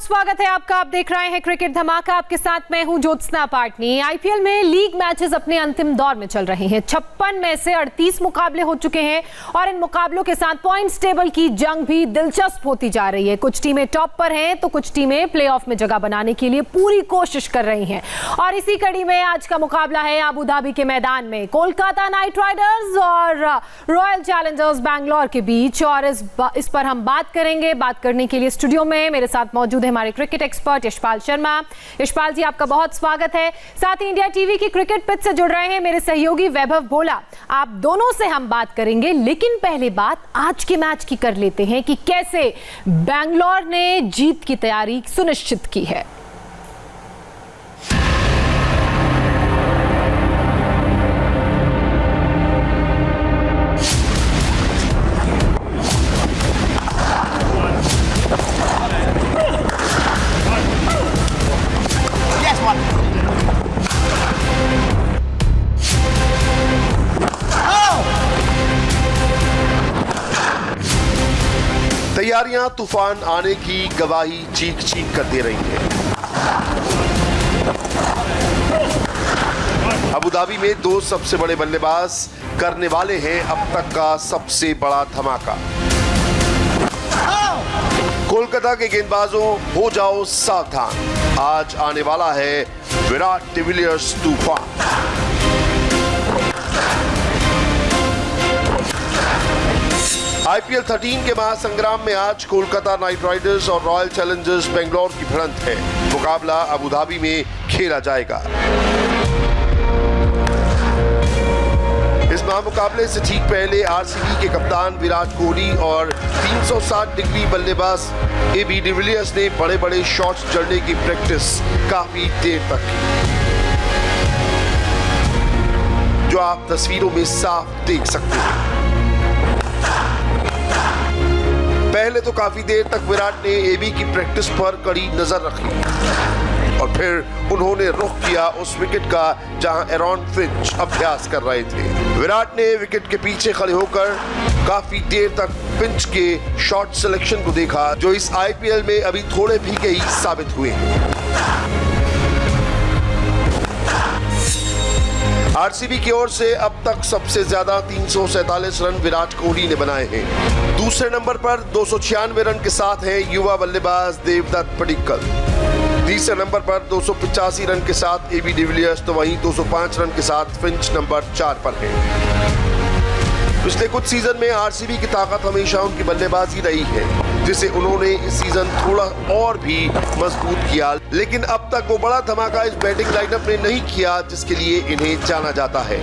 बहुत स्वागत है आपका। आप देख रहे हैं क्रिकेट धमाका। आपके साथ मैं हूं ज्योत्सना पाटनी। आईपीएल में लीग मैचेस अपने अंतिम दौर में चल रहे हैं। 56 में से 38 मुकाबले हो चुके हैं और इन मुकाबलों के साथ पॉइंट्स टेबल की जंग भी दिलचस्प होती जा रही है। कुछ टीमें टॉप पर हैं तो कुछ टीमें प्लेऑफ में जगह बनाने के लिए पूरी कोशिश कर रही हैं। और इसी कड़ी में आज का मुकाबला है अबू धाबी के मैदान में कोलकाता नाइट राइडर्स और रॉयल चैलेंजर्स बैंगलोर के बीच। और इस पर हम बात करेंगे। बात करने के लिए स्टूडियो में मेरे साथ मौजूद है हमारे क्रिकेट एक्सपर्ट यशपाल शर्मा। यशपाल जी, आपका बहुत स्वागत है। साथ ही इंडिया टीवी की क्रिकेट पिच से जुड़ रहे हैं मेरे सहयोगी वैभव भोला। आप दोनों से हम बात करेंगे, लेकिन पहले बात आज के मैच की कर लेते हैं कि कैसे बैंगलोर ने जीत की तैयारी सुनिश्चित की है। तैयारियां तूफान आने की गवाही चीख चीख कर दे रही हैं। अबू धाबी में दो सबसे बड़े बल्लेबाज करने वाले हैं अब तक का सबसे बड़ा धमाका। कोलकाता के गेंदबाजों, हो जाओ सावधान, आज आने वाला है विराट डिविलियर्स तूफान। आईपीएल 13 के महासंग्राम में आज कोलकाता नाइट राइडर्स और रॉयल चैलेंजर्स बेंगलोर की भिड़ंत है। मुकाबला अबू धाबी में खेला जाएगा। इस महामुकाबले से ठीक पहले आरसीबी के कप्तान विराट कोहली और 360 डिग्री बल्लेबाज एबी डिविलियर्स ने बड़े बड़े शॉट्स जड़ने की प्रैक्टिस काफी देर तक की, जो आप तस्वीरों में साफ देख सकते हैं। पहले तो काफी देर तक विराट ने एबी की प्रैक्टिस पर कड़ी नजर रखी और फिर उन्होंने रुख किया उस विकेट का जहां एरॉन फिंच अभ्यास कर रहे थे। विराट ने विकेट के पीछे खड़े होकर काफी देर तक फिंच के शॉट सिलेक्शन को देखा, जो इस आईपीएल में अभी थोड़े फीके ही साबित हुए हैं। आरसीबी की ओर से अब तक सबसे ज्यादा 347 रन विराट कोहली ने बनाए हैं। दूसरे नंबर पर 296 रन के साथ हैं युवा बल्लेबाज देवदत्त पडिक्कल। तीसरे नंबर पर 285 रन के साथ एबी डिविलियर्स, तो वहीं 205 रन के साथ फिंच नंबर 4 पर है। पिछले कुछ सीजन में आरसीबी की ताकत हमेशा उनकी बल्लेबाजी रही है, जिसे उन्होंने इस सीजन थोड़ा और भी मजबूत किया, लेकिन अब तक वो बड़ा धमाका इस बैटिंग लाइनअप ने नहीं किया जिसके लिए इन्हें जाना जाता है।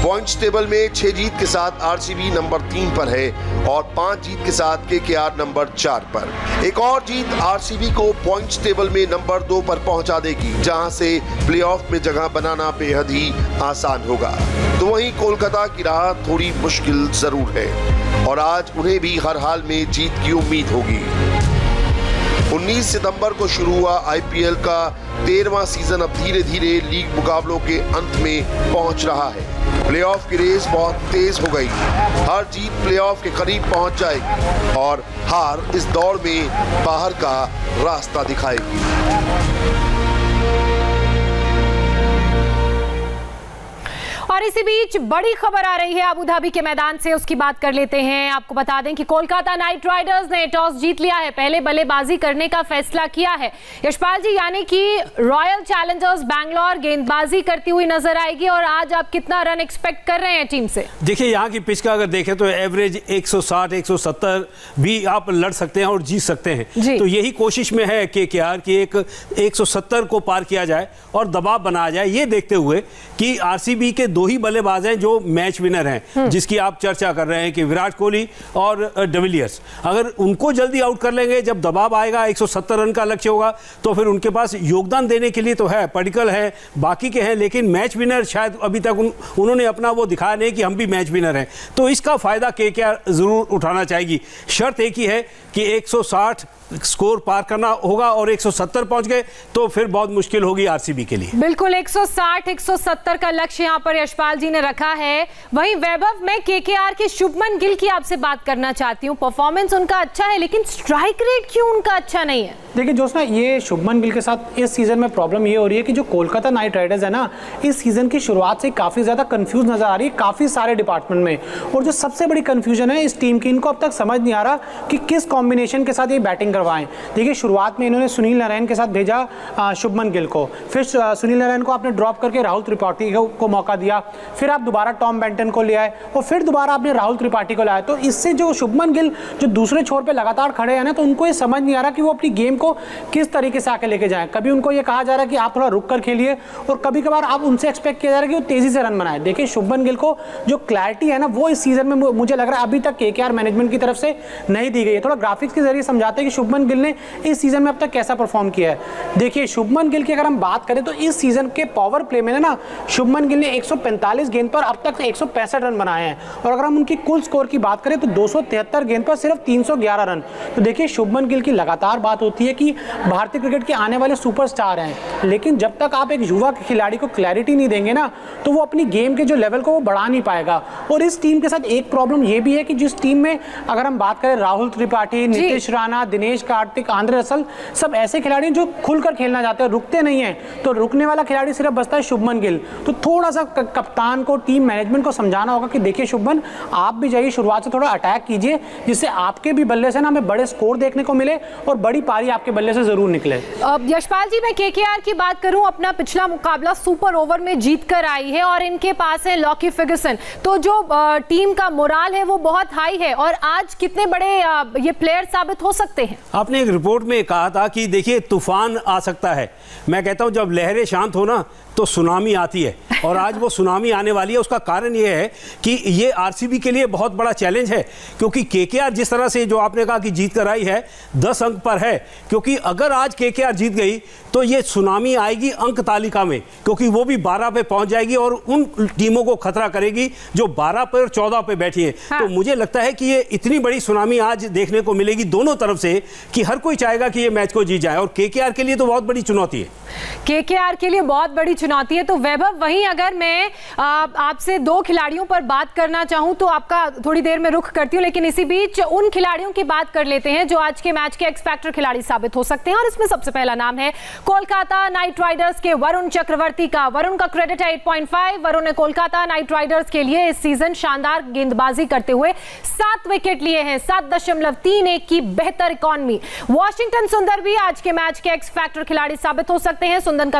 पॉइंट्स टेबल में 6 जीत के साथ आरसीबी नंबर 3 पर है और 5 जीत के साथ केकेआर नंबर 4 पर। एक और जीत आरसीबी को पॉइंट्स टेबल में नंबर 2 पर पहुंचा देगी, जहां से प्लेऑफ में जगह बनाना बेहद ही आसान होगा। तो वहीं कोलकाता की राह थोड़ी मुश्किल जरूर है और आज उन्हें भी हर हाल में जीत की उम्मीद होगी। 19 सितंबर को शुरू हुआ आईपीएल का 13वां सीजन अब धीरे धीरे लीग मुकाबलों के अंत में पहुंच रहा है। प्लेऑफ की रेस बहुत तेज हो गई। हर जीत प्लेऑफ के करीब पहुंच जाएगी और हार इस दौड़ में बाहर का रास्ता दिखाएगी। और इसी बीच बड़ी खबर आ रही है अबू धाबी के मैदान से, उसकी बात कर लेते हैं। आपको बता दें कि कोलकाता नाइट राइडर्स ने टॉस जीत लिया है, पहले बल्लेबाजी करने का फैसला किया है। यशपाल जी, यानी कि रॉयल चैलेंजर्स बैंगलोर गेंदबाजी करती हुई नजर आएगी और आज आप कितना रन एक्सपेक्ट कर रहे हैं टीम से? देखिए, यहाँ की पिच का अगर देखें तो एवरेज 160-170 भी आप लड़ सकते हैं और जीत सकते हैं। तो यही कोशिश में है केकेआर की एक 170 को पार किया जाए और दबाव बनाया जाए, ये देखते हुए कि आरसीबी के दो ही बल्लेबाज हैं जो मैच विनर हैं, जिसकी आप चर्चा कर रहे हैं कि विराट कोहली और डिविलियर्स। अगर उनको जल्दी आउट कर लेंगे, जब दबाव आएगा, 170 रन का लक्ष्य होगा, तो फिर उनके पास योगदान देने के लिए तो है, पडिक्कल है, बाकी के हैं, लेकिन मैच विनर शायद अभी तक उन्होंने अपना वो दिखाया नहीं कि हम भी मैच विनर हैं। तो इसका फायदा केकेआर जरूर उठाना चाहेगी। शर्त एक ही है कि 160 स्कोर पार करना होगा और 170 पहुंच गए तो फिर बहुत मुश्किल होगी आरसीबी के लिए। बिल्कुल 160-170 का लक्ष्य यहां पर यशपाल यशपाल जी ने रखा है। वहीं वैभव, मैं केकेआर के शुभमन गिल की आपसे बात करना चाहती हूँ। परफॉर्मेंस उनका अच्छा है, लेकिन स्ट्राइक रेट क्यों उनका अच्छा नहीं है? देखिए ज्योत्सना, ये शुभमन गिल के साथ इस सीजन में प्रॉब्लम ये हो रही है कि जो कोलकाता नाइट राइडर्स है ना, इस सीजन की शुरुआत से काफ़ी ज़्यादा कंफ्यूज नजर आ रही है काफ़ी सारे डिपार्टमेंट में। और जो सबसे बड़ी कंफ्यूजन है इस टीम की, इनको अब तक समझ नहीं आ रहा कि किस कॉम्बिनेशन के साथ ये बैटिंग करवाएं। देखिए शुरुआत में इन्होंने सुनील नारायण के साथ भेजा शुभमन गिल को, फिर सुनील नारायण को आपने ड्रॉप करके राहुल त्रिपाठी को मौका दिया, फिर आप दोबारा टॉम बेंटन को ले आए और फिर दोबारा आपने राहुल त्रिपाठी को लाया। तो इससे जो शुभमन गिल जो दूसरे छोर पे लगातार खड़े हैं ना, तो उनको ये समझ नहीं आ रहा कि वो अपनी गेम को किस तरीके से आके लेके जाएं। कभी उनको ये कहा जा रहा है कि आप थोड़ा रुक कर खेलिए, और कभी कभार आप उनसे एक्सपेक्ट किया जा रहा है कि वो तेजी से रन बनाए। देखिए शुभमन गिल को जो क्लैरिटी है ना, वो इस सीजन में मुझे लग रहा है अभी तक केकेआर मैनेजमेंट की तरफ से नहीं दी गई है। थोड़ा ग्राफिक्स के जरिए समझाते हैं कि शुभमन गिल ने इस सीजन में अब तक कैसा परफॉर्म किया है। देखिए शुभमन गिल की अगर हम बात करें तो इस सीजन के पावर प्ले में ना शुभमन गिल ने 145 गेंद पर अब तक 165 रन बनाए हैं, और अगर हम उनकी कुल स्कोर की बात करें तो 273 गेंद पर सिर्फ 311 रन। तो देखिए शुभमन गिल की लगातार बात होती है कि भारतीय क्रिकेट के आने वाले सुपरस्टार हैं, लेकिन जब तक आप एक युवा खिलाड़ी को क्लैरिटी नहीं देंगे ना, तो वो अपनी गेम के जो लेवल को वो बढ़ा नहीं पाएगा। और इस टीम के साथ एक प्रॉब्लम ये भी है कि जिस टीम में अगर हम बात करें राहुल त्रिपाठी, नीतीश राणा, दिनेश कार्तिक, आंद्रे रसल, सब ऐसे खिलाड़ी जो खुलकर खेलना चाहते हैं, रुकते नहीं हैं। तो रुकने वाला खिलाड़ी सिर्फ बचता है शुभमन गिल। तो थोड़ा सा कप्तान को, टीम मैनेजमेंट को समझाना होगा कि देखिए शुभमन, आप भी जाइए शुरुआत से थोड़ा अटैक कीजिए, जिससे आपके भी बल्ले से ना हमें बड़े स्कोर देखने को मिले और बड़ी पारी आपके बल्ले से जरूर निकले। यशपाल जी, मैं केकेआर की बात करूं, अपना पिछला मुकाबला सुपर ओवर में जीत कर आई है और इनके पास है लॉकी फर्ग्यूसन। तो जो टीम का मोराल है वो बहुत हाई है, और आज कितने बड़े ये प्लेयर साबित हो सकते हैं? आपने एक रिपोर्ट में कहा था कि देखिए तूफान आ सकता है। मैं कहता हूं जब लहरें शांत हो ना तो सुनामी आती है, और आज वो सुनामी आने वाली है। उसका कारण ये है कि ये आरसीबी के लिए बहुत बड़ा चैलेंज है, क्योंकि केकेआर जिस तरह से जो आपने कहा कि जीत कर आई है 10 अंक पर है, क्योंकि अगर आज केकेआर जीत गई तो ये सुनामी आएगी अंक तालिका में, क्योंकि वो भी 12 पे पहुंच जाएगी और उन टीमों को खतरा करेगी जो 12 पे और 14 पे बैठी है। हाँ। तो मुझे लगता है कि ये इतनी बड़ी सुनामी आज देखने को मिलेगी दोनों तरफ से कि हर कोई चाहेगा कि ये मैच को जीत जाए, और केकेआर के लिए तो बहुत बड़ी चुनौती है। केकेआर के लिए बहुत बड़ी चुनौती है। तो वैभव, वहीं अगर मैं आपसे दो खिलाड़ियों पर बात करना चाहूं तो आपका थोड़ी देर में रुख करती हूं, लेकिन इसी बीच उन खिलाड़ियों की बात कर लेते हैं जो आज के मैच के एक्स फैक्टर खिलाड़ी साबित हो सकते हैं, और इसमें सबसे पहला नाम है कोलकाता नाइट राइडर्स के वरुण चक्रवर्ती का। वरुण का क्रेडिट है 8.5। वरुण ने कोलकाता नाइट राइडर्स के लिए इस सीजन शानदार गेंदबाजी करते हुए 7 विकेट लिए हैं, 7.31 की बेहतर इकॉनमी। वॉशिंगटन सुंदर भी आज के मैच के एक्स फैक्टर खिलाड़ी साबित हो सकते हैं। सुंदर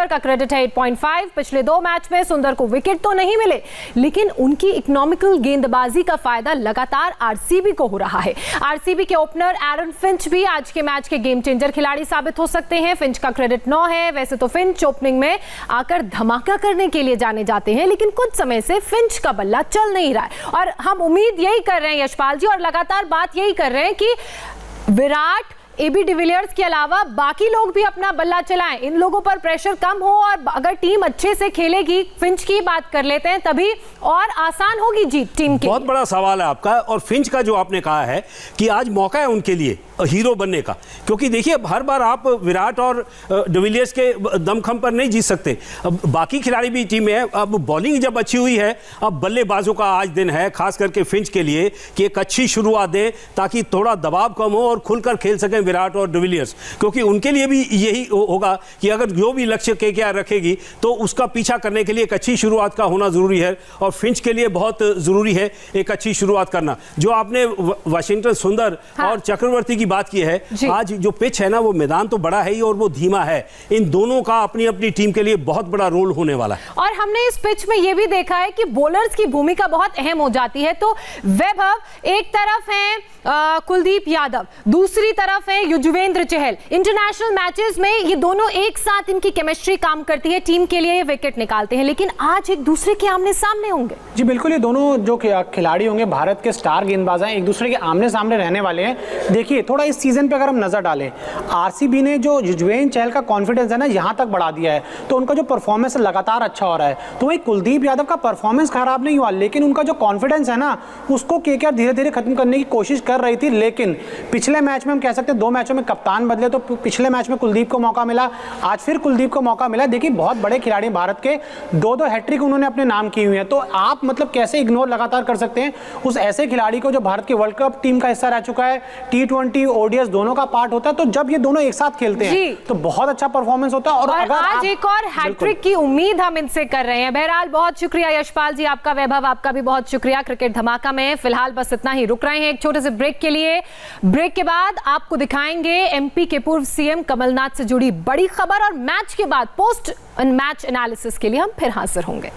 का क्रेडिट है 8.5। पिछले 2 मैच में सुंदर को विकेट तो नहीं मिले, लेकिन उनकी इकोनॉमिकल गेंदबाजी का फायदा लगातार आरसीबी को हो रहा है। आरसीबी के ओपनर एरन फिंच भी आज के मैच के गेम चेंजर खिलाड़ी साबित हो सकते हैं। फिंच का क्रेडिट 9 है। वैसे तो फिंच ओपनिंग में आकर धमाका करने के लिए जाने जाते हैं, लेकिन कुछ समय से फिंच का बल्ला चल नहीं रहा है, और हम उम्मीद यही कर रहे हैं यशपाल जी, और लगातार बात यही कर रहे हैं कि विराट, एबी डिविलियर्स के अलावा बाकी लोग भी अपना बल्ला चलाएं, इन लोगों पर प्रेशर कम हो, और अगर टीम अच्छे से खेलेगी, फिंच की बात कर लेते हैं, तभी और आसान होगी जीत टीम की। बहुत बड़ा सवाल है आपका, और फिंच का जो आपने कहा है कि आज मौका है उनके लिए हीरो बनने का, क्योंकि देखिए हर बार आप विराट और डिविलियर्स के दमखम पर नहीं जीत सकते। अब बाकी खिलाड़ी भी टीम में है। अब बॉलिंग जब अच्छी हुई है, अब बल्लेबाजों का आज दिन है, खास करके फिंच के लिए, कि एक अच्छी शुरुआत दें ताकि थोड़ा दबाव कम हो और खुलकर खेल सकें विराट और डिविलियर्स, क्योंकि उनके लिए भी यही होगा कि अगर जो भी लक्ष्य केकेआर रखेगी तो उसका पीछा करने के लिए एक अच्छी शुरुआत का होना जरूरी है, और फिंच के लिए बहुत जरूरी है एक अच्छी शुरुआत करना। जो आपने वाशिंगटन सुंदर और चक्रवर्ती की बात की है, आज जो पिच है ना, वो मैदान तो बड़ा है ही और वो धीमा है। इन दोनों का अपनी अपनी टीम के लिए बहुत बड़ा रोल होने वाला है, और हमने इस पिच में ये भी देखा है कि बॉलर्स की भूमिका बहुत अहम हो जाती है। तो वैभव, एक तरफ है कुलदीप यादव, दूसरी तरफ है युजवेंद्र चहल। इंटरनेशनल मैचेस में ये दोनों एक साथ, इनकी केमिस्ट्री काम करती है, टीम के लिए ये विकेट निकालते हैं, लेकिन आज एक दूसरे के आमने सामने होंगे। जी बिल्कुल, ये दोनों जो खिलाड़ी होंगे, भारत के स्टार गेंदबाज हैं, एक दूसरे के आमने सामने रहने वाले हैं। देखिए थोड़ा इस सीजन पे अगर हम नजर डालें, आरसीबी ने जो युजवेंद्र चहल का कॉन्फिडेंस है ना, यहाँ तक बढ़ा दिया है, तो उनका जो परफॉर्मेंस लगातार अच्छा हो रहा है। तो वही कुलदीप यादव का परफॉर्मेंस खराब नहीं हुआ, लेकिन उनका जो कॉन्फिडेंस है ना, उसको केकेआर धीरे धीरे खत्म करने की कोशिश कर रही थी। लेकिन पिछले मैच में हम कह सकते हैं 2 मैचों में कप्तान बदले, तो पिछले मैच में कुलदीप को मौका मिला, आज फिर कुलदीप को मौका मिला। देखिए बहुत बड़े खिलाड़ी भारत के, 2-2 हैट्रिक उन्होंने अपने नाम की हुई है, तो आप मतलब कैसे इग्नोर लगातार कर सकते हैं उस ऐसे खिलाड़ी को जो भारत के वर्ल्ड कप टीम का हिस्सा रह चुका है, T20 ODIs दोनों का पार्ट होता है। तो जब ये दोनों एक साथ खेलते हैं तो बहुत अच्छा परफॉर्मेंस होता है। और अगर आज एक और हैट्रिक की उम्मीद हम इनसे कर रहे हैं। बहरहाल बहुत शुक्रिया यशपाल जी आपका, वैभव आपका भी बहुत शुक्रिया। क्रिकेट धमाका में फिलहाल बस इतना ही, रुक रहे हैं एक छोटे से ब्रेक के लिए। ब्रेक के बाद आपको दिखाएंगे MP के पूर्व CM कमलनाथ से जुड़ी बड़ी खबर, और मैच के बाद पोस्ट मैच एनालिसिस के लिए हम फिर हाजिर होंगे।